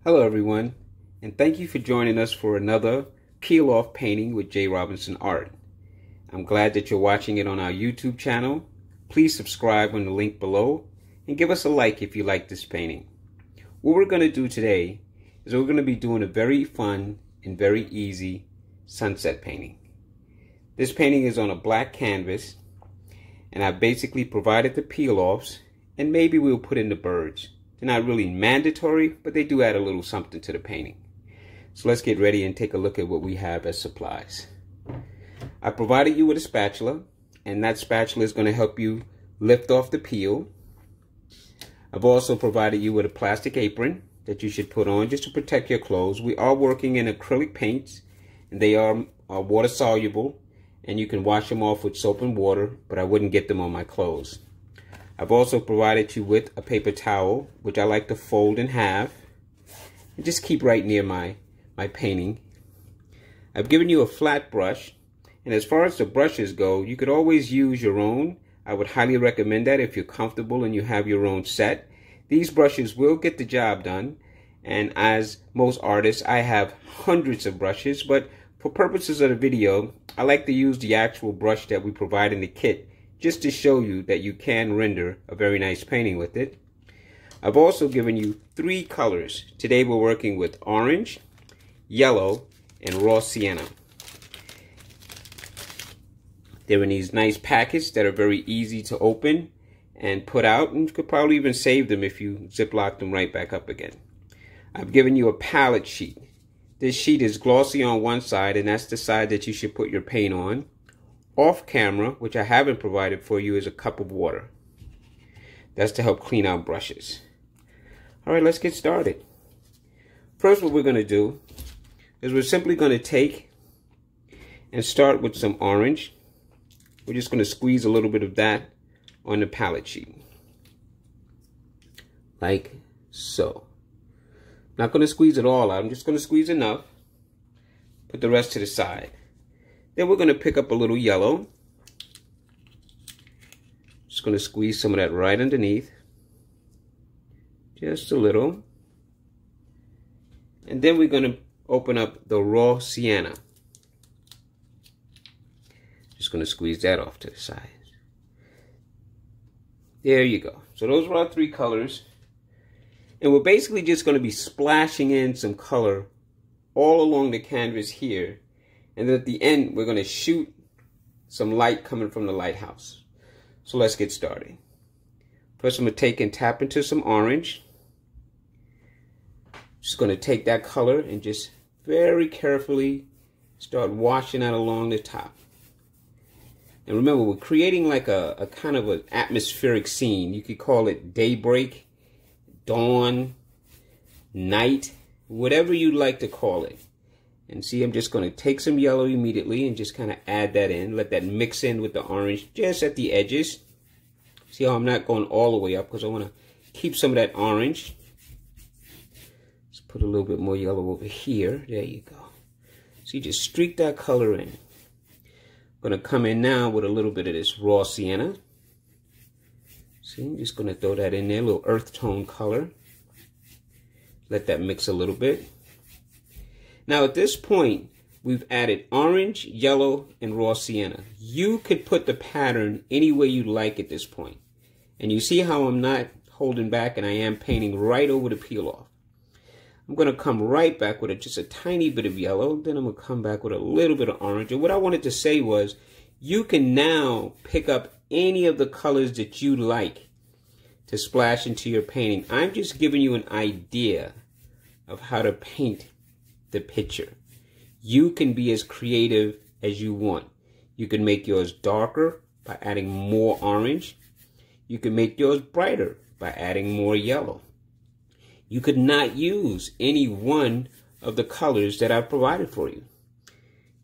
Hello everyone, and thank you for joining us for another peel-off painting with J. Robinson Art. I'm glad that you're watching it on our YouTube channel. Please subscribe on the link below and give us a like if you like this painting. What we're going to do today is we're going to be doing a very fun and very easy sunset painting. This painting is on a black canvas, and I basically provided the peel-offs, and maybe we'll put in the birds. They're not really mandatory, but they do add a little something to the painting. So let's get ready and take a look at what we have as supplies. I provided you with a spatula, and that spatula is going to help you lift off the peel. I've also provided you with a plastic apron that you should put on just to protect your clothes. We are working in acrylic paints, and they are water soluble, and you can wash them off with soap and water, but I wouldn't get them on my clothes. I've also provided you with a paper towel, which I like to fold in half and just keep right near my painting. I've given you a flat brush, and as far as the brushes go, you could always use your own. I would highly recommend that if you're comfortable and you have your own set. These brushes will get the job done, and as most artists, I have hundreds of brushes, but for purposes of the video, I like to use the actual brush that we provide in the kit, just to show you that you can render a very nice painting with it. I've also given you 3 colors. Today we're working with orange, yellow, and raw sienna. They're in these nice packets that are very easy to open and put out, and you could probably even save them if you ziplock them right back up again. I've given you a palette sheet. This sheet is glossy on one side, and that's the side that you should put your paint on. Off camera, which I haven't provided for you, is a cup of water. That's to help clean out brushes. Alright, let's get started. First, what we're going to do is we're simply going to take and start with some orange. We're just going to squeeze a little bit of that on the palette sheet. Like so. Not going to squeeze it all out. I'm just going to squeeze enough. Put the rest to the side. Then we're going to pick up a little yellow. Just going to squeeze some of that right underneath. Just a little. And then we're going to open up the raw sienna. Just going to squeeze that off to the side. There you go. So those are our 3 colors. And we're basically just going to be splashing in some color all along the canvas here. And then at the end, we're going to shoot some light coming from the lighthouse. So let's get started. First, I'm going to take and tap into some orange. Just going to take that color and just very carefully start washing that along the top. And remember, we're creating like a kind of an atmospheric scene. You could call it daybreak, dawn, night, whatever you'd like to call it. And see, I'm just going to take some yellow immediately and just kind of add that in. Let that mix in with the orange just at the edges. See how I'm not going all the way up because I want to keep some of that orange. Let's put a little bit more yellow over here. There you go. See, just streak that color in. I'm going to come in now with a little bit of this raw sienna. See, I'm just going to throw that in there, a little earth tone color. Let that mix a little bit. Now at this point, we've added orange, yellow, and raw sienna. You could put the pattern any way you like at this point. And you see how I'm not holding back and I am painting right over the peel-off. I'm going to come right back with just a tiny bit of yellow. Then I'm going to come back with a little bit of orange. And what I wanted to say was, you can now pick up any of the colors that you like to splash into your painting. I'm just giving you an idea of how to paint the picture. You can be as creative as you want. You can make yours darker by adding more orange. You can make yours brighter by adding more yellow. You could not use any one of the colors that I've provided for you.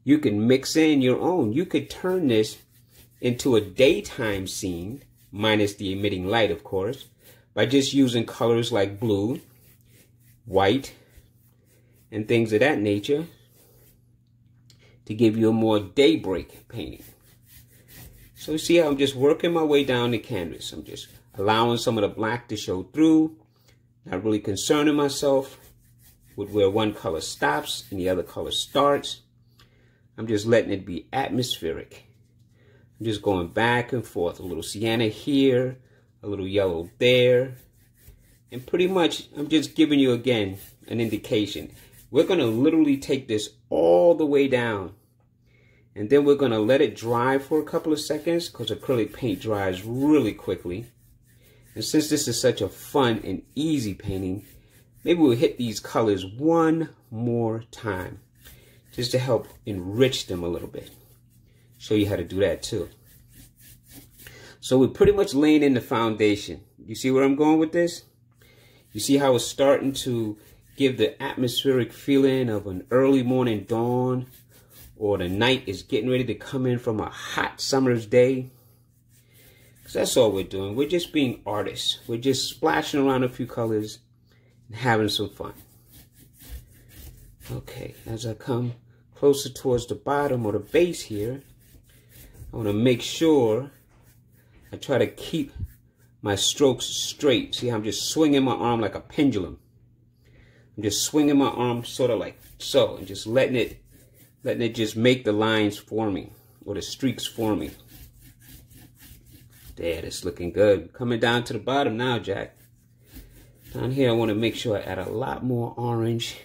You can mix in your own. You could turn this into a daytime scene, minus the emitting light, of course, by just using colors like blue, white, and things of that nature to give you a more daybreak painting. So you see how I'm just working my way down the canvas. I'm just allowing some of the black to show through, not really concerning myself with where one color stops and the other color starts. I'm just letting it be atmospheric. I'm just going back and forth. A little sienna here, a little yellow there. And pretty much, I'm just giving you, again, an indication. We're going to literally take this all the way down. And then we're going to let it dry for a couple of seconds because acrylic paint dries really quickly. And since this is such a fun and easy painting, maybe we'll hit these colors one more time just to help enrich them a little bit. Show you how to do that too. So we're pretty much laying in the foundation. You see where I'm going with this? You see how it's starting to give the atmospheric feeling of an early morning dawn, or the night is getting ready to come in from a hot summer's day. Because that's all we're doing. We're just being artists. We're just splashing around a few colors and having some fun. Okay, as I come closer towards the bottom or the base here, I want to make sure I try to keep my strokes straight. See how I'm just swinging my arm like a pendulum. I'm just swinging my arm sort of like so, and just letting it just make the lines for me, or the streaks for me. There, that's looking good. Coming down to the bottom now, Jack. Down here, I want to make sure I add a lot more orange.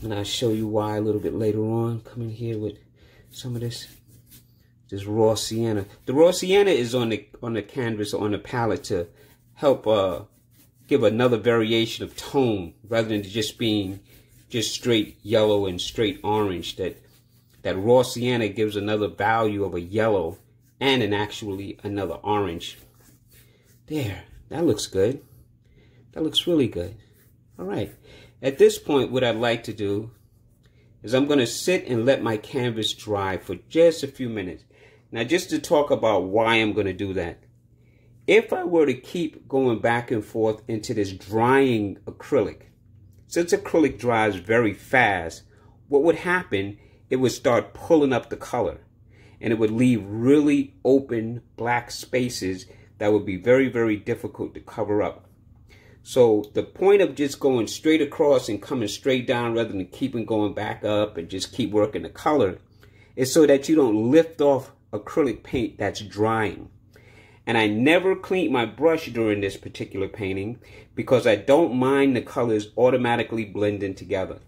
And I'll show you why a little bit later on. Come in here with some of this raw sienna. The raw sienna is on the canvas or on the palette to help give another variation of tone rather than just being just straight yellow and straight orange. That raw sienna gives another value of a yellow and actually another orange. There, that looks good. That looks really good. All right. At this point, what I'd like to do is I'm going to sit and let my canvas dry for just a few minutes. Now, just to talk about why I'm going to do that. If I were to keep going back and forth into this drying acrylic, since acrylic dries very fast, what would happen, it would start pulling up the color. And it would leave really open black spaces that would be very, very difficult to cover up. So the point of just going straight across and coming straight down rather than keeping going back up and just keep working the color is so that you don't lift off acrylic paint that's drying. And I never cleaned my brush during this particular painting because I don't mind the colors automatically blending together.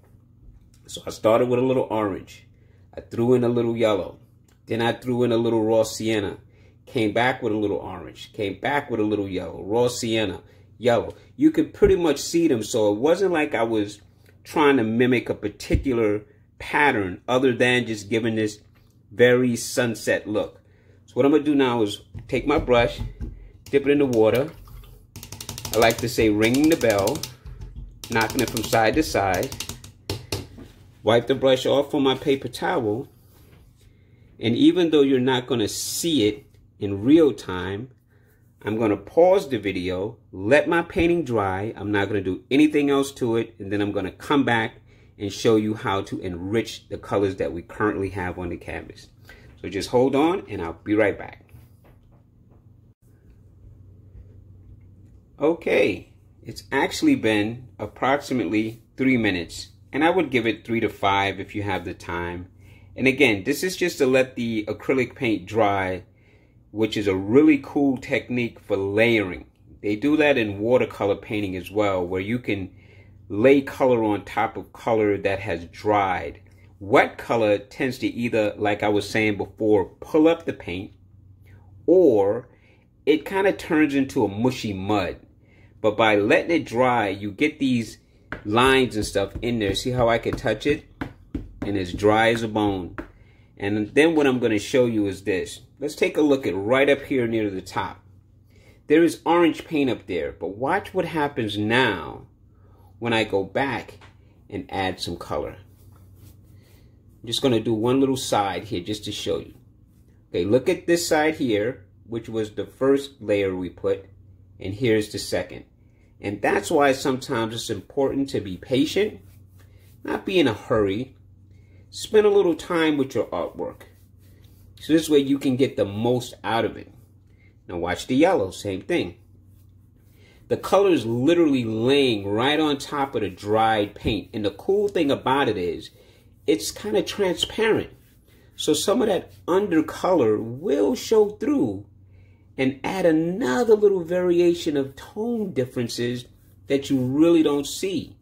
So I started with a little orange. I threw in a little yellow. Then I threw in a little raw sienna. Came back with a little orange. Came back with a little yellow. Raw sienna. Yellow. You could pretty much see them. So it wasn't like I was trying to mimic a particular pattern other than just giving this very sunset look. So what I'm going to do now is take my brush, dip it in the water. I like to say ringing the bell, knocking it from side to side. Wipe the brush off on my paper towel. And even though you're not going to see it in real time, I'm going to pause the video, let my painting dry. I'm not going to do anything else to it. And then I'm going to come back and show you how to enrich the colors that we currently have on the canvas. So just hold on and I'll be right back. Okay, it's actually been approximately 3 minutes, and I would give it 3 to 5 if you have the time. And again, this is just to let the acrylic paint dry, which is a really cool technique for layering. They do that in watercolor painting as well, where you can lay color on top of color that has dried. Wet color tends to either, like I was saying before, pull up the paint, or it kind of turns into a mushy mud. But by letting it dry, you get these lines and stuff in there. See how I can touch it? And it's dry as a bone. And then what I'm going to show you is this. Let's take a look at right up here near the top. There is orange paint up there, but watch what happens now when I go back and add some color. I'm just going to do one little side here just to show you. Okay, look at this side here, which was the first layer we put, and here's the second. And that's why sometimes it's important to be patient, not be in a hurry. Spend a little time with your artwork. So this way you can get the most out of it. Now watch the yellow, same thing. the color is literally laying right on top of the dried paint. And the cool thing about it is it's kind of transparent. So some of that undercolor will show through and add another little variation of tone differences that you really don't see,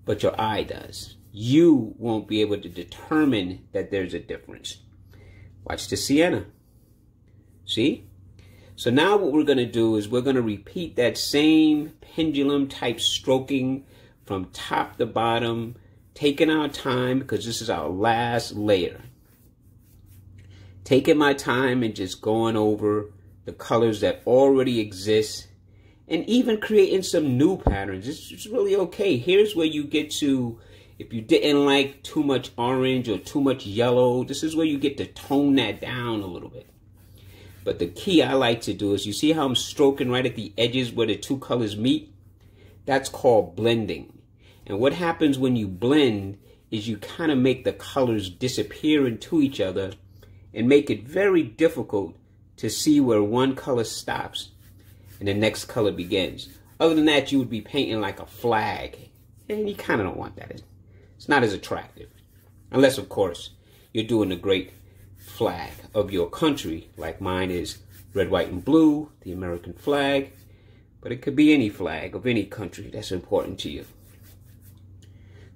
but your eye does. You won't be able to determine that there's a difference. Watch the sienna. See? So now what we're going to do is we're going to repeat that same pendulum type stroking from top to bottom, taking our time because this is our last layer. Taking my time and just going over the colors that already exist and even creating some new patterns. It's really okay. Here's where you get to, if you didn't like too much orange or too much yellow, this is where you get to tone that down a little bit. But the key I like to do is, you see how I'm stroking right at the edges where the two colors meet? That's called blending. And what happens when you blend is you kind of make the colors disappear into each other and make it very difficult to see where one color stops and the next color begins. Other than that, you would be painting like a flag. And you kind of don't want that. It's not as attractive. Unless, of course, you're doing a great flag of your country, like mine is red, white, and blue, the American flag. But it could be any flag of any country that's important to you.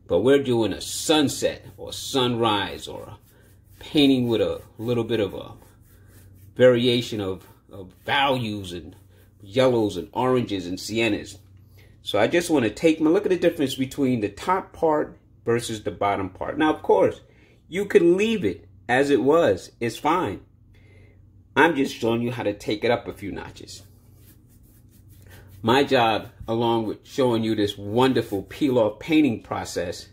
But we're doing a sunset or sunrise or a painting with a little bit of a variation of values and yellows and oranges and siennas. So I just want to take my look at the difference between the top part versus the bottom part. Now, of course, you could leave it as it was. It's fine. I'm just showing you how to take it up a few notches. My job, along with showing you this wonderful peel-off painting process,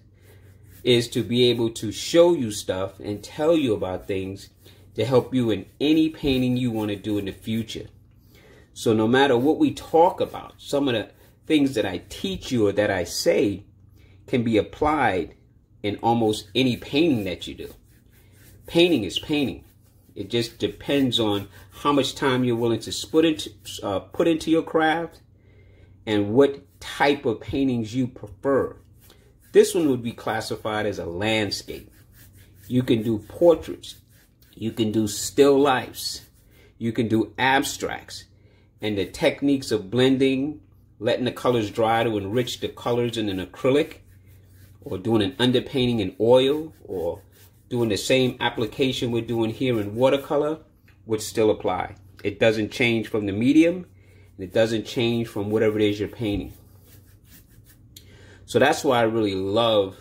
is to be able to show you stuff and tell you about things to help you in any painting you want to do in the future. So no matter what we talk about, some of the things that I teach you or that I say can be applied in almost any painting that you do. Painting is painting. It just depends on how much time you're willing to put into your craft and what type of paintings you prefer. This one would be classified as a landscape. You can do portraits. You can do still lifes. You can do abstracts. And the techniques of blending, letting the colors dry to enrich the colors in an acrylic, or doing an underpainting in oil, or doing the same application we're doing here in watercolor would still apply. It doesn't change from the medium, and it doesn't change from whatever it is you're painting. So that's why I really love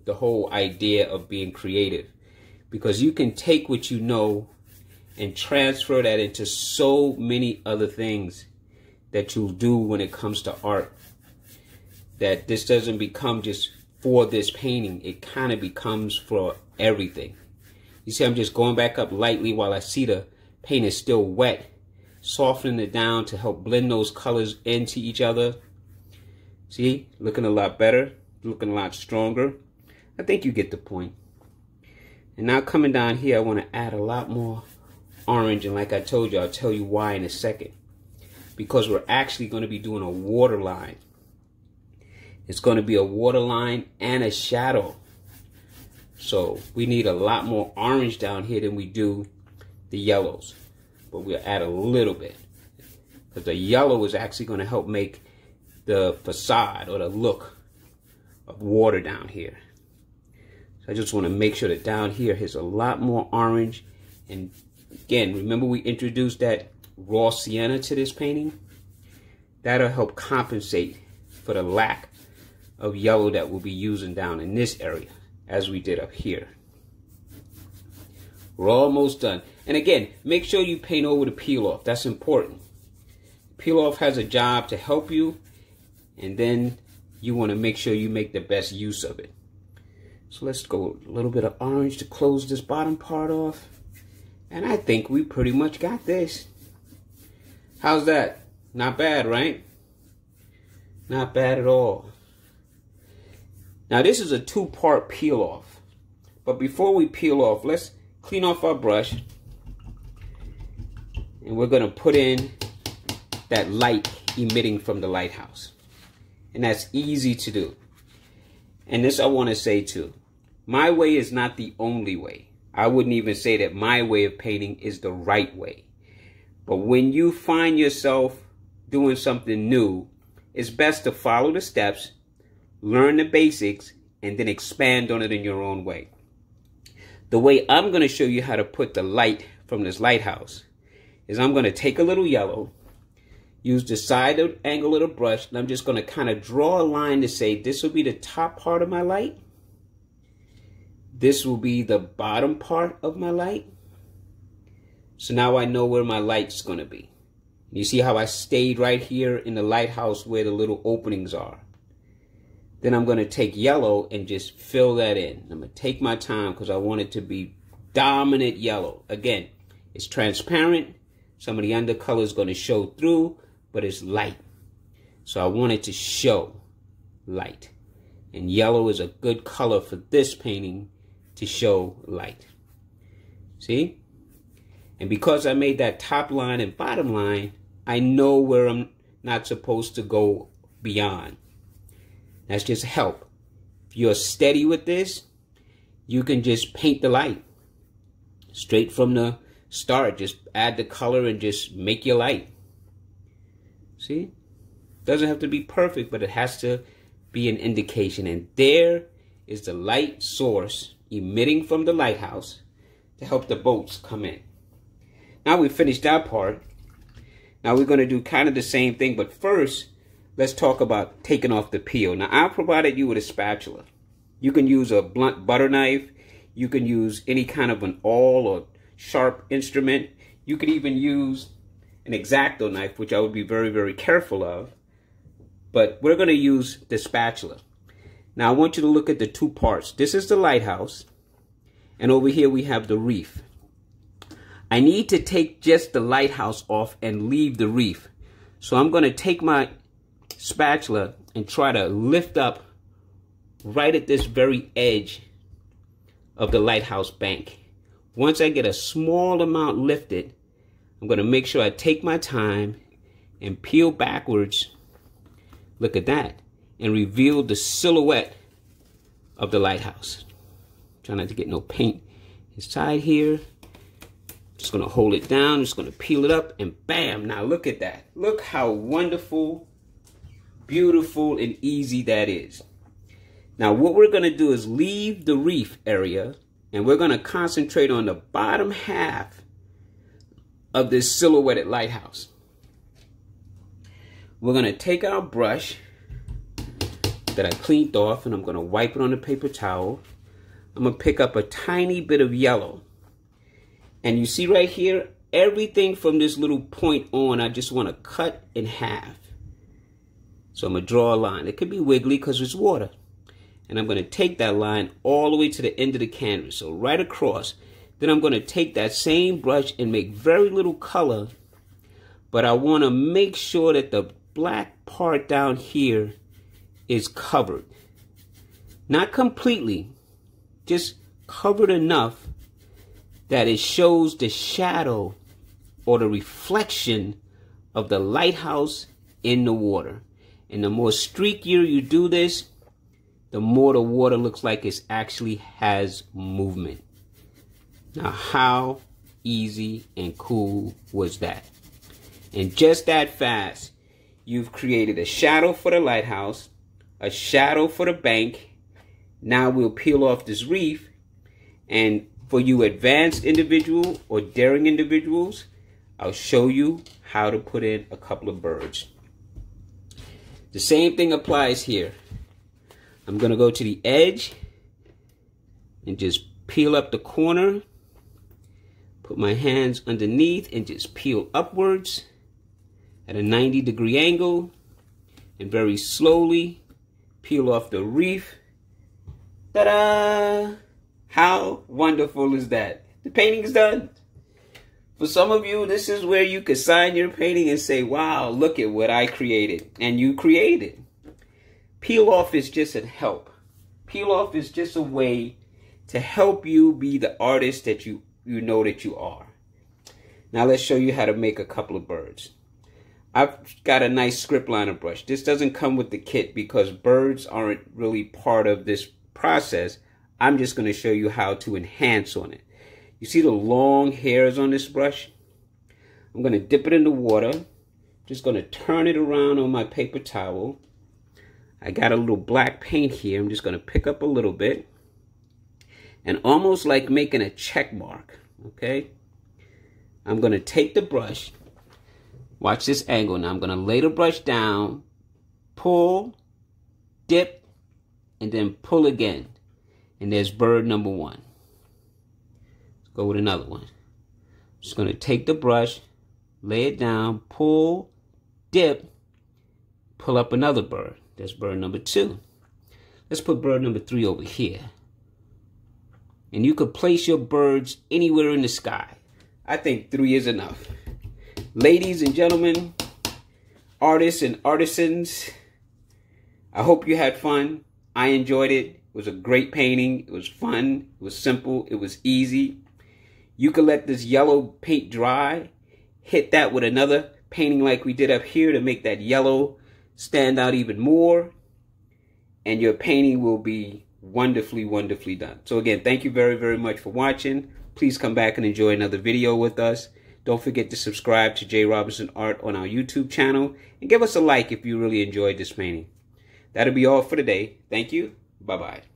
the whole idea of being creative, because you can take what you know and transfer that into so many other things that you'll do when it comes to art. That this doesn't become just for this painting. It kind of becomes for everything. You see, I'm just going back up lightly while I see the paint is still wet, softening it down to help blend those colors into each other. See, looking a lot better, looking a lot stronger. I think you get the point. And now coming down here, I want to add a lot more orange, and like I told you, I'll tell you why in a second. Because we're actually going to be doing a water line. It's going to be a water line and a shadow. So we need a lot more orange down here than we do the yellows. But we'll add a little bit, because the yellow is actually going to help make the facade or the look of water down here. So I just want to make sure that down here has a lot more orange. And again, remember we introduced that raw sienna to this painting? That'll help compensate for the lack of yellow that we'll be using down in this area, as we did up here. We're almost done. And again, make sure you paint over the peel-off. That's important. Peel-off has a job to help you, and then you want to make sure you make the best use of it. So let's go a little bit of orange to close this bottom part off. And I think we pretty much got this. How's that? Not bad, right? Not bad at all. Now this is a two-part peel-off. But before we peel off, let's clean off our brush. And we're going to put in that light emitting from the lighthouse. And that's easy to do. And this I want to say too. My way is not the only way. I wouldn't even say that my way of painting is the right way. But when you find yourself doing something new, it's best to follow the steps, learn the basics, and then expand on it in your own way. The way I'm going to show you how to put the light from this lighthouse is I'm going to take a little yellow, use the side angle of the brush, and I'm just going to kind of draw a line to say this will be the top part of my light. This will be the bottom part of my light. So now I know where my light's going to be. You see how I stayed right here in the lighthouse where the little openings are. Then I'm going to take yellow and just fill that in. I'm going to take my time because I want it to be dominant yellow. Again, it's transparent. Some of the undercolor is going to show through, but it's light. So I want it to show light. And yellow is a good color for this painting to show light. See? And because I made that top line and bottom line, I know where I'm not supposed to go beyond. That's just help. If you're steady with this, you can just paint the light. Straight from the start, just add the color and just make your light. See? Doesn't have to be perfect, but it has to be an indication. And there is the light source emitting from the lighthouse to help the boats come in. Now we finished that part. Now we're going to do kind of the same thing, but first, let's talk about taking off the peel. Now I provided you with a spatula. You can use a blunt butter knife. You can use any kind of an awl or sharp instrument. You could even use an X-Acto knife, which I would be very, very careful of. But we're going to use the spatula. Now I want you to look at the two parts. This is the lighthouse, and over here we have the reef. I need to take just the lighthouse off and leave the reef. So I'm going to take my spatula and try to lift up right at this very edge of the lighthouse bank. Once I get a small amount lifted, I'm going to make sure I take my time and peel backwards. Look at that. And reveal the silhouette of the lighthouse. Try not to get no paint inside here. Just going to hold it down. Just going to peel it up and bam. Now look at that. Look how wonderful, beautiful, and easy that is. Now what we're going to do is leave the reef area and we're going to concentrate on the bottom half of this silhouetted lighthouse. We're going to take our brush that I cleaned off and I'm going to wipe it on a paper towel. I'm going to pick up a tiny bit of yellow. And you see right here, everything from this little point on, I just want to cut in half. So I'm going to draw a line. It could be wiggly because it's water. And I'm going to take that line all the way to the end of the canvas. So right across. Then I'm going to take that same brush and make very little color. But I want to make sure that the black part down here is covered. Not completely. Just covered enough that it shows the shadow or the reflection of the lighthouse in the water. And the more streakier you do this, the more the water looks like it actually has movement. Now, how easy and cool was that? And just that fast, you've created a shadow for the lighthouse, a shadow for the bank. Now we'll peel off this reef, and for you advanced individual or daring individuals, I'll show you how to put in a couple of birds. The same thing applies here. I'm going to go to the edge and just peel up the corner. Put my hands underneath and just peel upwards at a 90-degree angle. And very slowly peel off the reef. Ta-da! How wonderful is that? The painting is done. For some of you, this is where you could sign your painting and say, wow, look at what I created. And you created. Peel off is just a help. Peel off is just a way to help you be the artist that you know that you are. Now let's show you how to make a couple of birds. I've got a nice script liner brush. This doesn't come with the kit because birds aren't really part of this process. I'm just going to show you how to enhance on it. You see the long hairs on this brush? I'm going to dip it in the water. Just going to turn it around on my paper towel. I got a little black paint here. I'm just going to pick up a little bit. And almost like making a check mark, okay? I'm going to take the brush. Watch this angle now. I'm going to lay the brush down, pull, dip, and then pull again. And there's bird number one. Let's go with another one. Just going to take the brush, lay it down, pull, dip, pull up another bird. That's bird number two. Let's put bird number three over here. And you could place your birds anywhere in the sky. I think 3 is enough. Ladies and gentlemen, artists and artisans, I hope you had fun. I enjoyed it. It was a great painting. It was fun. It was simple. It was easy. You could let this yellow paint dry. Hit that with another painting like we did up here to make that yellow stand out even more. And your painting will be wonderfully, wonderfully done. So again, thank you very, very much for watching. Please come back and enjoy another video with us. Don't forget to subscribe to J. Robinson Art on our YouTube channel. And give us a like if you really enjoyed this painting. That'll be all for today. Thank you. Bye-bye.